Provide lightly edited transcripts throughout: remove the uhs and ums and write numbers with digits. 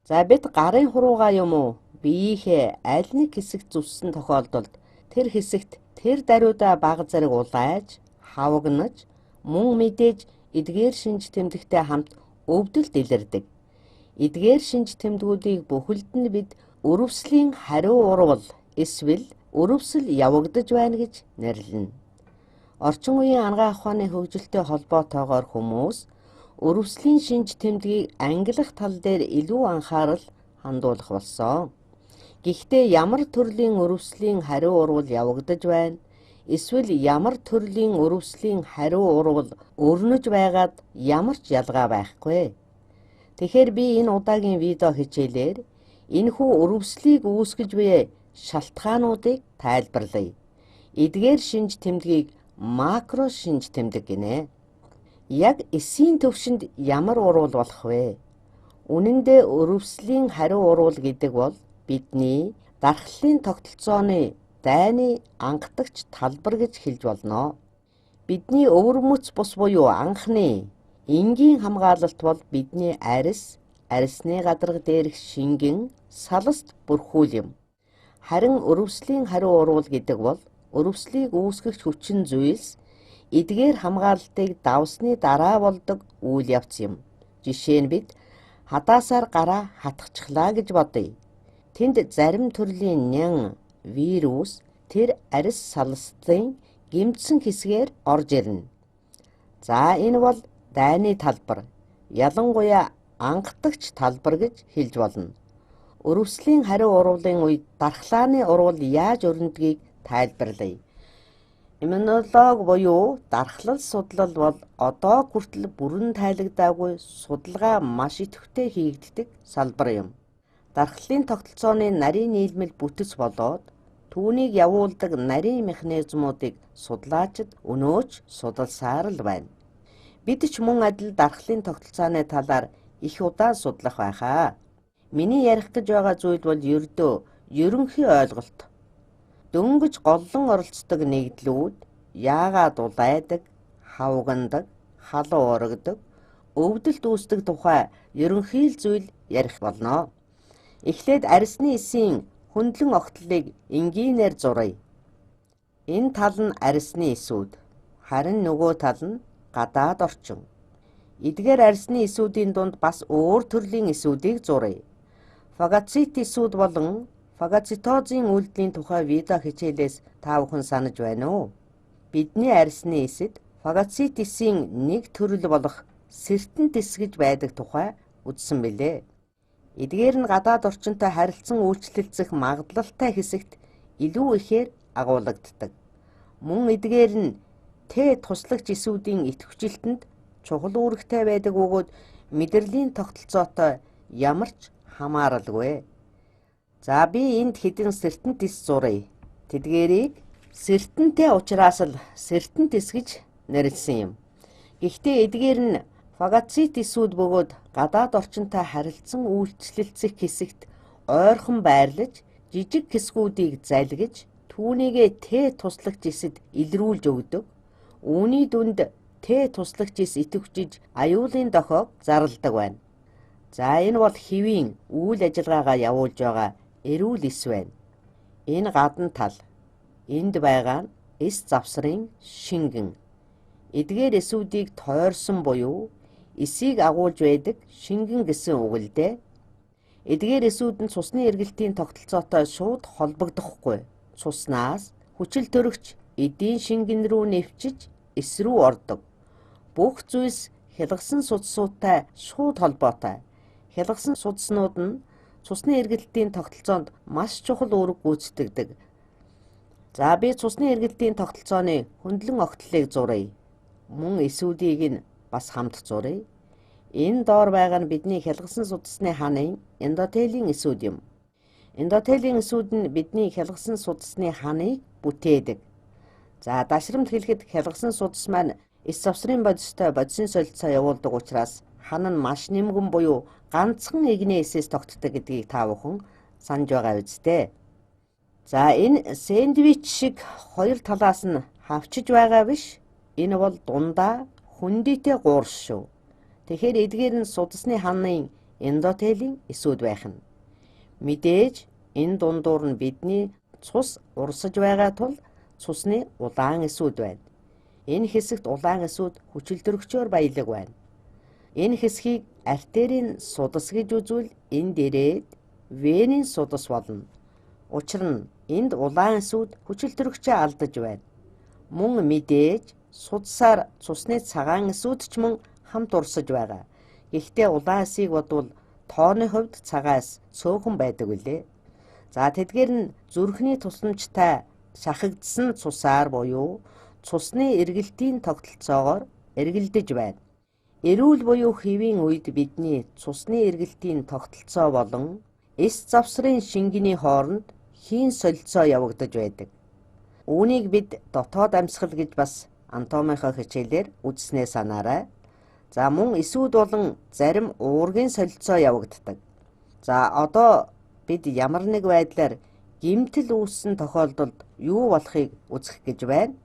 За бид гарын хуруугаа юм уу биеийнхээ аль нэг хэсэгт зүссэн тохиолдолд тэр хэсэгт тэр даруйда бага зэрэг улайж, хавгнаж, мөн мэдээж эдгээр шинж тэмдэгтэй хамт өвдөлт илэрдэг. Эдгээр шинж тэмдгүүдийг бүхэлд нь бид өрөвслийн хариу урвал эсвэл өрөвсөл явагдаж байна гэж нэрлэнэ. Орчин үеийн анагаах ухааны хөгжилтэй холбоотойгоор хүмүүс өрөвслийн шинж тэмдгийг ангилах тал дээр илүү анхаарал хандуулах болсон. Гэхдээ ямар төрлийн өрөвслийн хариу урвал явагдаж байна? Эсвэл ямар төрлийн өрөвслийн хариу урвал өрнөж байгаад ямар ч ялгаа байхгүй. Тэгэхээр би энэ удаагийн видео хичээлээр энэхүү өрөвслийг үүсгэж буй шалтгаануудыг тайлбарлая. Эдгээр шинж тэмдгийг макро шинж тэмдэг гинэ. Яг эсийн төвшөнд ямар урвал болох вэ? Үнэн дээр өрөвслийн хариу урвал гэдэг бол бидний дархлын тогтолцооны дайны ангатагч талбар гэж хэлж болно. Бидний өвөрмөц бус буюу анхны энгийн хамгаалалт бол бидний арьс, арьсны гадарга дээрх шингэн, саласт бүрхүүл юм. Харин өрөвслийн хариу урвал гэдэг бол өрөвслийг үүсгэх хүчин зүйлс, эдгээр хамгаалалтыг давсны дараа болдог үйл явц юм. Жишээ нь бид хадаасаар гараа хатгачихлаа гэж бодъё. Тэнд зарим төрлийн нян, вирус тэр арьс салстын гэмтсэн хэсгээр орж ирнэ. За энэ бол дайны талбар, ялангуяа ангатагч талбар гэж хэлж болно. Өрөвслийн хариу урвалын үед дархлааны урвал яаж өрнөдгийг тайлбарлая. Иммунолог буюу дархлал судлал бол одоо хүртэл бүрэн тайлагдаагүй судалгаа маш идэвхтэй хийгддэг салбар юм. Дархлын тогтолцооны нарийн нийлмэл бүтэц болоод түүнийг явуулдаг нарийн механизмуудыг судлаачид өнөөч судалсаар л байна. Бид ч мөн адил дархлын тогтолцооны талаар их удаан судлах байхаа. Миний ярих гэж байгаа зүйл бол ерөнхий ойлголт. Дөнгөж голлон оролцдог нэгдлүүд яагаад улайдаг, хавгандаг, халуун урагдаг, өвдөлт үүсдэг тухай ерөнхий зүйл ярих болно. Эхлээд арьсны эсийн хөндлөн огтлыг энгийнээр зуръя. Энэ тал нь арьсны эсүүд, харин нөгөө тал нь гадаад орчин. Эдгээр арьсны эсүүдийн дунд бас өөр төрлийн эсүүдийг зуръя. Фагоцит эсүүд болон фагоцитозын үйлдэлийн тухай видео хичээлээс та бүхэн санаж байна уу? Бидний арьсны эсэд фагоцит эсийн нэг төрөл болох сертэнт эс гэж байдаг тухай үзсэн билээ. Эдгээр нь гадаад орчинтой харилцан үйлчлэлцэх магадлалтай хэсэгт илүү ихээр агуулгаддаг. Мөн эдгээр нь Т туслагч эсүүдийн идэвхжилтэнд чухал үүрэгтэй байдаг бөгөөд мэдрэлийн тогтолцоотой ямар ч хамааралгүй. За би энд хэдэн сертэнт эс зуръя. Тэдгээрийг сертэнтэй учраас л сертэнт эс гэж нэрлэсэн юм. Гэхдээ эдгээр нь фагоцит эсүүд бөгөөд гадаад орчинтой харилцан үйлчлэлцэх хэсэгт ойрхон байрлаж, жижиг хэсгүүдийг залгиж, түүнийгээ Т туслагч эсэд илрүүлж өгдөг. Үүний дүнд Т туслагч эс идэвхжиж аюулын дохиог зарладаг байна. За энэ бол хэвийн үйл ажиллагаагаа явуулж байгаа эрүүл эс байна. Энэ гадна тал. Энд байгаа нь эс завсрын шингэн. Эдгээр эсүүдийг тойрсон буюу эсийг агуулж байдаг шингэн гэсэн үг л дээ. Эдгээр эсүүд нь цусны эргэлтийн тогтолцоотой шууд холбогдохгүй. Цуснаас хүчил төрөгч эдийн шингэн рүү нэвчиж эс рүү ордог. Бүх зүйлс хялгасан судсуудтай шууд холбоотой. Хялгасан судснууд нь цусны эргэлтийн тогтолцоонд маш чухал үүрэг гүйцэтгэдэг. За би цусны эргэлтийн тогтолцооны хөндлөн огтлыг зуръя. Мөн эсүүдийг нь бас хамт зуръя. Энэ доор байгаа нь бидний хялгасан судасны ханын эндотелийн эсүүд юм. Эндотелийн эсүүд нь бидний хялгасан судасны ханыг бүтээдэг. За дашрамт хэлэхэд хялгасан судас маань эс завсрын бодистой бодисын солилцоо явуулдаг учраас хан нь маш нэмгэн буюу ганцхан игнээ эсээс тогтдог гэдгийг та бүхэн санаж байгаа үстэй. За энэ сэндвич шиг хоёр талаас нь хавчиж байгаа биш. Энэ бол дундаа хүндийтэй гуурш шүү. Тэгэхээр эдгээр нь судасны ханын эндотелийн эсүүд байх нь. Мэдээж энэ дундуур нь бидний цус урсаж байгаа тул цусны улаан эсүүд байна. Энэ хэсэгт улаан эсүүд хүчилтөрөгчөөр баялаг байна. Энэ хэсгийг артерийн судас гэж үзвэл энд ирээд венийн судас болно. Учир нь энд улаан эсүүд хүчилтөрөгчөө алдаж байна. Мөн мэдээж судасаар цусны цагаан эсүүд ч мөн хамт урсаж байгаа. Гэхдээ улаан эсийг бодвол тооны хувьд цагаас цөөхөн байдаг үлээ. За тэдгээр нь зүрхний тусламжтай шахагдсан цусаар буюу цусны эргэлтийн тогтолцоогоор эргэлдэж байна. Эрүүл буюу хэвийн үед бидний цусны эргэлтийн тогтолцоо болон эс завсрын шингэний хооронд хийн солилцоо явагдаж байдаг. Үүнийг бид дотоод амьсгал гэж бас анатомийнхоо хичээлээр үзснээ санаарай. За мөн эсүүд болон зарим уургийн солилцоо явагддаг. За одоо бид ямар нэг байдлаар гэмтэл үүссэн тохиолдолд юу болохыг үзэх гэж байна.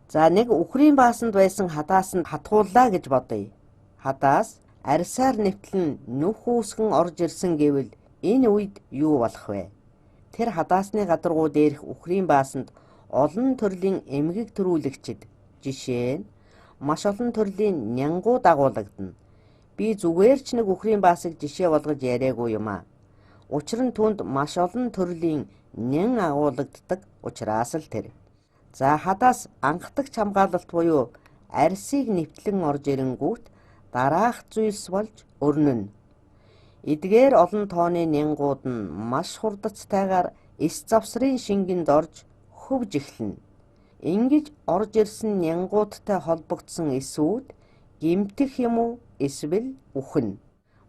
За нэг үхрийн баасанд байсан хадаасанд хатгууллаа гэж бодъё. Хадаас арьсаар нэвтлэн нүх үүсгэн орж ирсэн гэвэл энэ үед юу болох вэ? Тэр хадаасны гадаргуу дээрх үхрийн баасанд олон төрлийн эмгэг төрүүлэгчид, жишээ нь маш олон төрлийн нянгуу дагуулгадана. Би зүгээр ч нэг үхрийн баасыг жишээ болгож яриаггүй юм аа. Учир нь түүнд маш олон төрлийн нян агуулгаддаг учраас л тэр. За хадаас анхдагч хамгаалалт буюу арьсыг нэвтлэн орж ирэнгүүт дараах зүйлс болж өрнөнө. Эдгээр олон тооны нянгууд нь маш хурдцтайгаар эс завсрын шингэнд орж хөвж эхлэнэ. Ингэж орж ирсэн нянгуудтай холбогдсон эсүүд гэмтэх юм уу эсвэл үхнэ.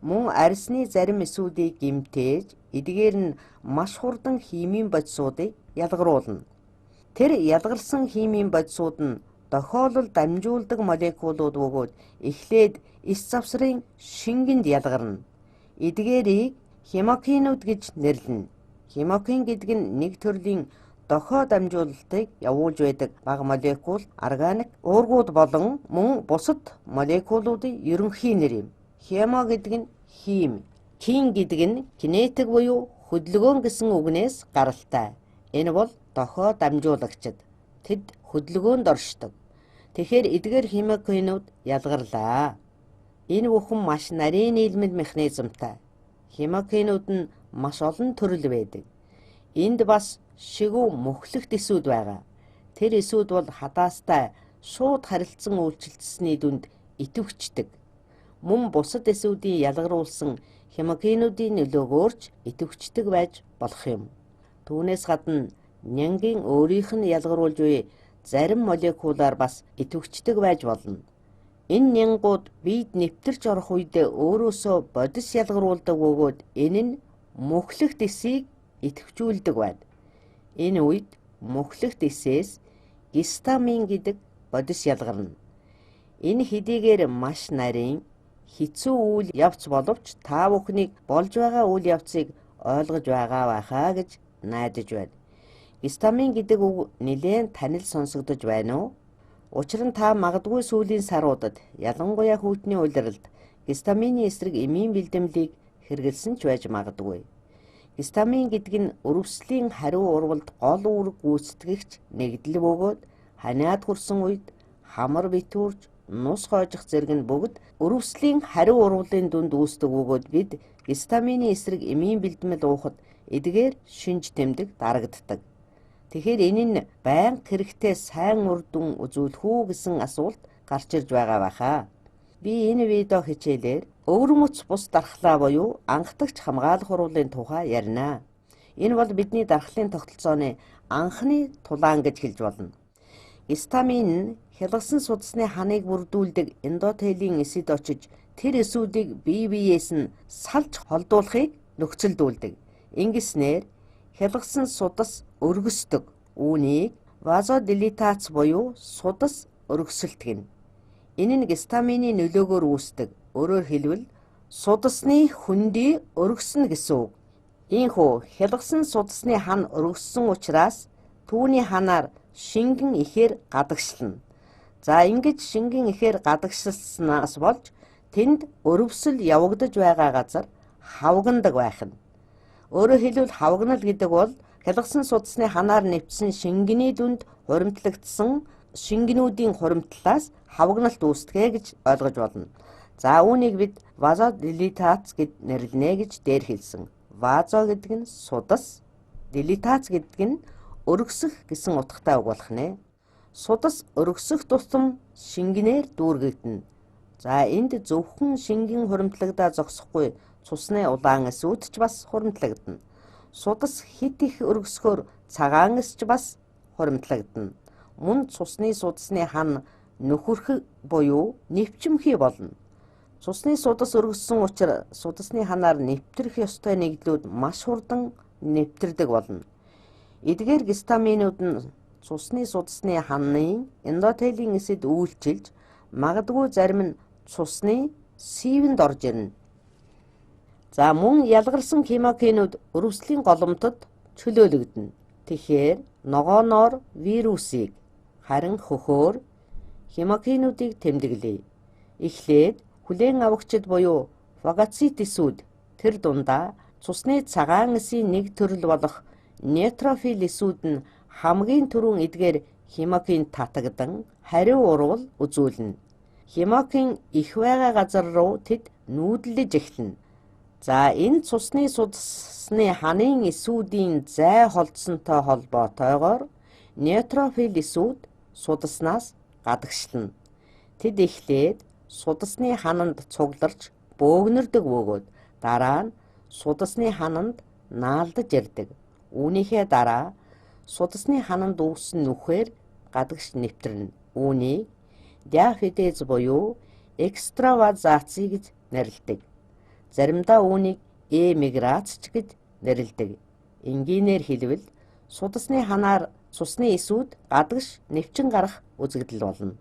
Мөн арьсны зарим эсүүдийг гэмтээж эдгээр нь маш хурдан химийн бодисуудыг ялгаруулна. Тэр ялгарсан химийн бодисууд нь дохиолол дамжуулдаг молекулууд бөгөөд эхлээд эс завсрын шингэнд ялгарна. Эдгээрийг хемокинууд гэж нэрлэнэ. Хемокин гэдэг нь нэг төрлийн дохио дамжуулалтыг явуулж байдаг бага молекул, органик уургууд болон мөн бусад молекулуудын ерөнхий нэр юм. Хемо гэдэг нь хим, кин гэдэг нь кинетик буюу хөдөлгөөн гэсэн үгнээс гаралтай. Энэ бол дохио дамжуулагчид. Тэд хөдөлгөөнд оршдог. Тэгэхээр эдгээр хемокинууд ялгарлаа. Энэ бүхэн маш нарийн нийлмэл механизмтай. Хемокинууд нь маш олон төрөл байдаг. Энд бас шигүү мөхлөгт эсүүд байгаа. Тэр эсүүд бол хадаастай шууд харилцан үйлчилдсэний дүнд итвэхждэг. Мөн бусад эсүүдийн ялгаруулсан хемокинуудын нөлөөгөөрч итвэхждэг байж болох юм. Түүнээс гадна нянгийн өөрийнх нь ялгаруулж буй зарим молекулаар бас итвэхждэг байж болно. Энэ нянгууд биед нэвтэрч орох үедээ өөрөөсөө бодис ялгаруулдаг бөгөөд энэ нь мөхлөгт эсийг идэвхжүүлдэг байна. Энэ үед мөхлөгт эсээс гистамин гэдэг бодис ялгарна. Энэ хэдийгээр маш нарийн хэцүү үйл явц боловч та бүхнийг болж байгаа үйл явцыг ойлгож байгаа байхаа гэж найдаж байна. Гистамин гэдэг үг нэлээд танил сонсогдож байна уу? Учир нь та магадгүй сүүлийн саруудад ялангуяа хүйтний улиралд гистамины эсрэг эмийн бэлдэмлийг хэрэгэлсэн ч байж магадгүй. Гистамин гэдэг нь өрөвслийн хариу урвалд гол үүрэг гүйцэтгэгч нэгдэл бөгөөд ханиад хүрсэн үед хамар битүүрж нус хойжих зэрэг нь бүгд өрөвслийн хариу урвалын дүнд үүсдэг бөгөөд бид гистамины эсрэг эмийн бэлдмэл уухад эдгээр шинж тэмдэг дарагддаг. Тэгэхээр энэ нь байнга хэрэгтэй сайн үр дүн үзүүлэх үү гэсэн асуулт гарч ирж байгаа байхаа. Би энэ видео хичээлээр өвөрмөц бус дархлаа буюу анхдагч хамгаалах урвалын тухай ярина. Энэ бол бидний дархлын тогтолцооны анхны тулаан гэж хэлж болно. Гистамин нь хялгасан судасны ханыг бүрдүүлдэг эндотелийн эсэд очиж тэр эсүүдийг бие биеэс нь салж холдуулахыг нөхцөлдүүлдэг. Ингэснээр хялгасан судас өргөсдөг. Үүнийг вазодилатац буюу судас өргөсөлт гэнэ. Энэ нь гистамины нөлөөгөөр үүсдэг. Өөрөөр хэлбэл судасны хөндөй өргөснө гэсэн үг. Ийхүү хялгасан судасны хан өргөссөн учраас түүний ханаар шингэн ихээр гадагшлана. За ингэж шингэн ихээр гадагшилснаас болж Тэнд өрөвсөл явагдаж байгаа газар хавгандаг байх нь. Өөрөөр хэлбэл хавгнал гэдэг бол хялгасан судасны ханаар нэвтсэн шингэний дүнд хуримтлагдсан шингэнүүдийн хуримтлалаас хавгналт үүсдэгэ гэж ойлгож болно. За үүнийг бид вазодилитац гэд нэрлэнэ гэж дээр хэлсэн. Вазо гэдэг нь судас, дилитац гэдэг нь өргөсөх гэсэн утгатай үг болох нэ. Судас өргөсөх тусам шингэнээр дүүргэгдэнэ. За энд зөвхөн шингэн хуримтлагдаа зогсохгүй цусны улаан эсүүд ч бас хуримтлагдана. Судас хит их өргөсгөөр цагаан эс ч бас хуримтлагдана. Мөн цусны судасны хан нөхөрх буюу нэвчимхий болно. Цусны судас өргөссөн учраас судасны ханаар нэвтрэх ёстой нэгдлүүд маш хурдан нэвтрдэг болно. Эдгээр гистаминууд нь цусны судасны ханны эндотелийн эсэд үйлчилж магадгүй зарим нь цусны сивэнд орж ирнэ. За мөн ялгарсан хемокинууд өрөвслийн голомтод чөлөөлөгдөнө. Тэгэхээр ногооноор вирусыг харин хөхөөр хемокинуудыг тэмдэглэе. Эхлээд хүлээн авагчид буюу фагоцитесүүд тэр дундаа цусны цагаан эсийн нэг төрөл болох нейтрофил эсүүд нь хамгийн түрүүн эдгээр хемокин татагдан хариу урвал үзүүлнэ. Хемокин их байгаа газар руу тэд нүүдлэж эхэлнэ. За энэ цусны судасны ханын эсүүдийн зай холдсонтой холбоотойгоор нейтрофил эсүүд судаснаас гадагшлана. Тэд эхлээд судасны хананд цугларч бөөгнөрдөг бөгөөд дараа нь судасны хананд наалдаж ирдэг. Үүнийхээ дараа судасны хананд үүссэн нүхээр гадагш нэвтрэнэ. Үүнийг диафетез буюу экстравазаци гэж нэрлэдэг. Заримдаа үүнийг эмиграц ч гэж нэрлэдэг. Энгийнээр хэлбэл судасны ханаар цусны эсүүд гадагш нэвчин гарах үзэгдэл болно.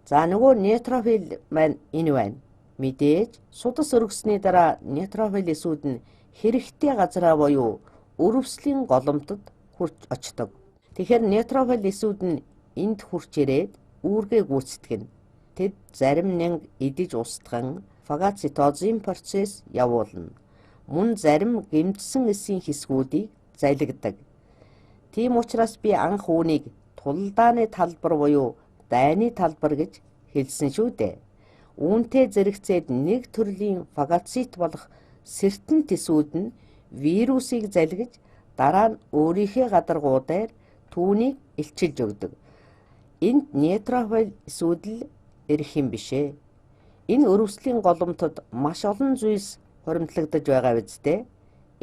За нөгөө нейтрофил маань энэ байна. Мэдээж судас өргөсний дараа нейтрофил эсүүд нь хэрэгтэй газараа буюу өрөвслийн голомтод хурж очдог. Тэгэхээр нейтрофил эсүүд нь энд хурж ирээд үүргээ гүйцэтгэнэ. Тэд зарим нянг идэж устган фагоцитозын процесс явуулна. Мөн зарим гэмтсэн эсийн хэсгүүдийг залгидаг. Тийм учраас би анх үүнийг тулдааны талбар буюу дайны талбар гэж хэлсэн шүү дээ. Үүнтэй зэрэгцээд нэг төрлийн фагоцит болох сертэн тэсүүд нь вирусыг залгиж дараа нь өөрийнхөө гадаргуудаар түүнийг илчилж өгдөг. Энд нейтрофил эсүүдэл ирэх юм бишээ. Энэ өрөвслийн голомтод маш олон зүйлс хуримтлагдаж байгаа биз дээ.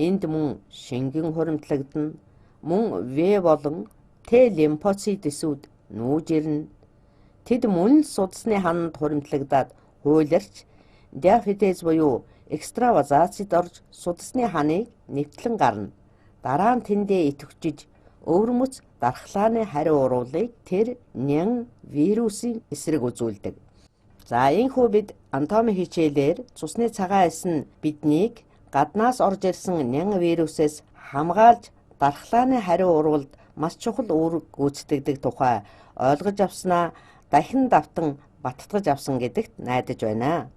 Энд мөн шингэн хуримтлагдана, мөн В болон Т лимфоцит эсүүд нүүж ирнэ. Тэд мөн л судасны хананд хуримтлагдаад хуйларч диафетез буюу экстравазацид орж судасны ханыг нэвтлэн гарна. Дараа нь тэндээ идэвхжиж өвөрмөц дархлааны хариу урвалыг тэр нян вирусын эсрэг үзүүлдэг. За энэхүү бид анатоми хичээлээр цусны цагаан эс нь биднийг гаднаас орж ирсэн нян вирусээс хамгаалж дархлааны хариу урвалд маш чухал үүрэг гүйцэтгэдэг тухай ойлгож авснаа дахин давтан баттгаж авсан гэдэгт найдаж байна.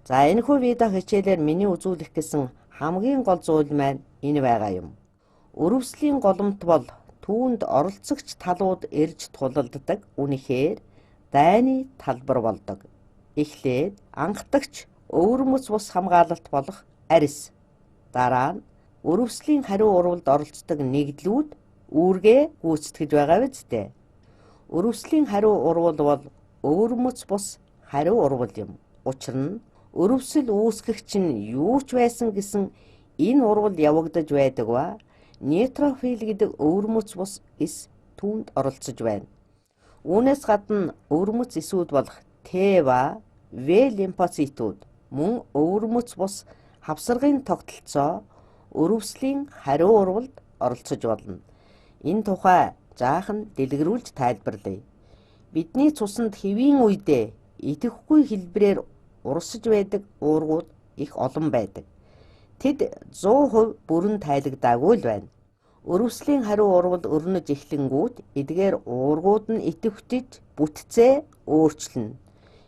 За энэхүү видео хичээлээр миний үзүүлэх гэсэн хамгийн гол зүйл маань энэ байгаа юм. Өрөвслийн голомт бол түүнд оролцогч талууд ирж тулалддаг үнэхээр дайны талбар болдог. Эхлээд анхдагч өвөрмөц бус хамгаалалт болох арис. Дараа нь өрөвслийн хариу урвалд оролцдог нэгдлүүд үүргээ гүйцэтгэж байгаа биз дээ. Өрөвслийн хариу урвал бол өвөрмөц бус хариу урвал юм. Учир нь өрөвсөл үүсгэгч нь юу ч байсан гэсэн энэ урвал явагдаж байдаг ба нейтрофил гэдэг өвөрмөц бус эс түүнд оролцож байна. Үүнээс гадна өвөрмөц эсүүд болох Т ба В лимфоцитууд мөн өвөрмөц бус хавсаргын тогтолцоо өрөвслийн хариу урвалд оролцож болно. Энэ тухай жаахан дэлгэрүүлж тайлбарлая. Бидний цуснд хэвийн үедээ идэвхгүй хэлбэрээр урсаж байдаг уургууд их олон байдаг. Тэд 100% бүрэн тайлагдаагүй л байна. Өрөвслийн хариу урвал өрнөж эхлэнгүүт эдгээр уургууд нь идэвхжиж бүтцээ өөрчилнө.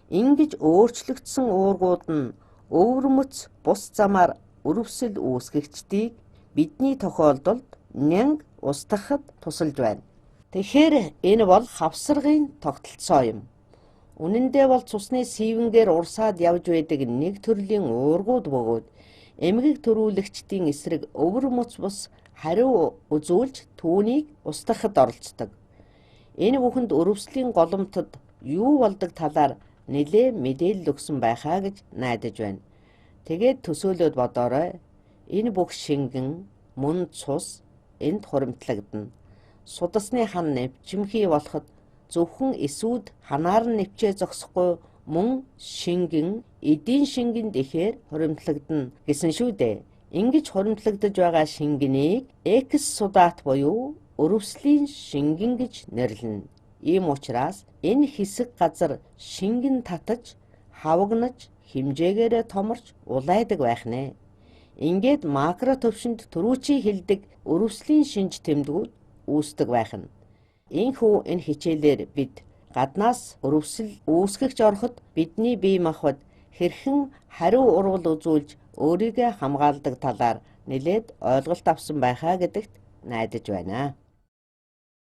Ингэж өөрчлөгдсөн уургууд нь өвөрмөц бус замаар өрөвсөл үүсгэгчдийг бидний тохиолдолд нянг устгахад тусалж байна. Тэгэхээр энэ бол хавсаргын тогтолцоо юм. Үнэн дээр бол цусны сивэнгээр урсаад явж байдаг нэг төрлийн уургууд бөгөөд эмгэг төрүүлэгчдийн эсрэг өвөрмөц бус хариу үзүүлж түүнийг устгахад оролцдог. Энэ бүхэнд өрөвслийн голомтод юу болдог талаар нэлээ мэдээлэл өгсөн байхаа гэж найдаж байна. Тэгээд төсөөлөд бодоорой. Энэ бүх шингэн, мөн цус энд хуримтлагдана. Судасны хан нэвчимхий болоход зөвхөн эсүүд ханаар нь нэвчээ зогсохгүй мөн шингэн эдийн шингэнд ихээр хуримтлагдана гэсэн шүү дээ. Ингэж хуримтлагдаж байгаа шингэнийг экссудат буюу өрөвслийн шингэн гэж нэрлэнэ. Ийм учраас энэ хэсэг газар шингэн татаж, хавагнаж, хэмжээгээрээ томорч улайдаг байх нэ. Ингээд макро төвшөнд түрүүчийн хэлдэг өрөвслийн шинж тэмдгүүд үүсдэг байх нь. Ийхүү энэ хичээлээр бид гаднаас өрөвсөл үүсгэж ороход бидний бие махбод хэрхэн хариу урвал үзүүлж өөрийгөө хамгаалдаг талаар нэлээд ойлголт авсан байхаа гэдэгт найдаж байна.